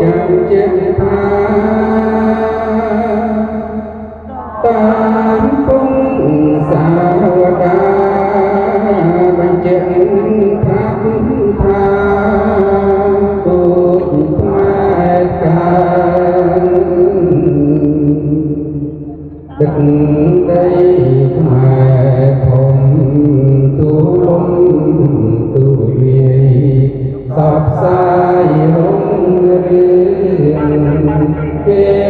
ចាំជាថាតាមពងសាវតាបញ្ជាក់ប្រាប់ថាពុទ្ធខ្មែរការដឹកដីខ្មែរធំទូលំទូលាយសពផ្សាយរុងរឿងគេ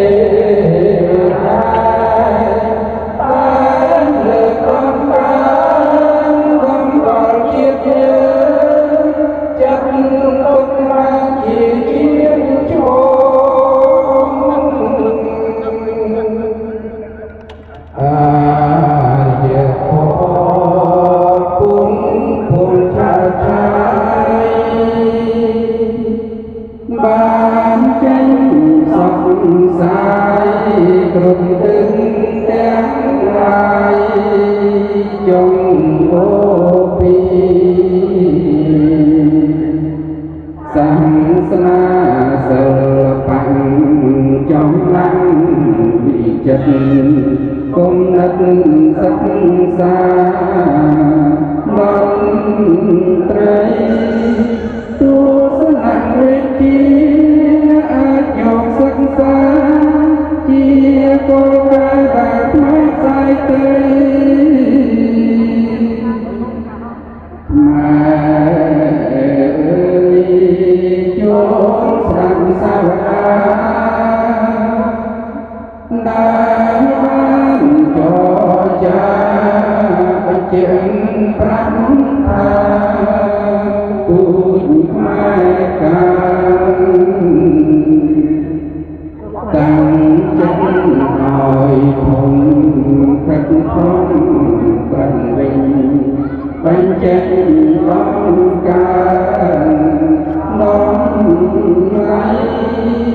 បានចេញសពសាយគ្រប់ទឹកទាំងឡាយចុងអូពីសាសនាសិល្បៈចំណាំវិចិត្រគុណិតសិក្សាមន្ត្រីទស្សនវិជ្ជាអាចយកសិក្សាជាគោលការណ៍ដែលផ្នែកផ្សាយទៅចូលស្ដាប់សាវតាដែលបានចរចាបញ្ជាក់ប្រាប់ថាពុទ្ធខ្មែរការតាំងចិត្តឲ្យធំខិតខំប្រឹងវិញបញ្ជាក់អង្គការនាំថ្ងៃ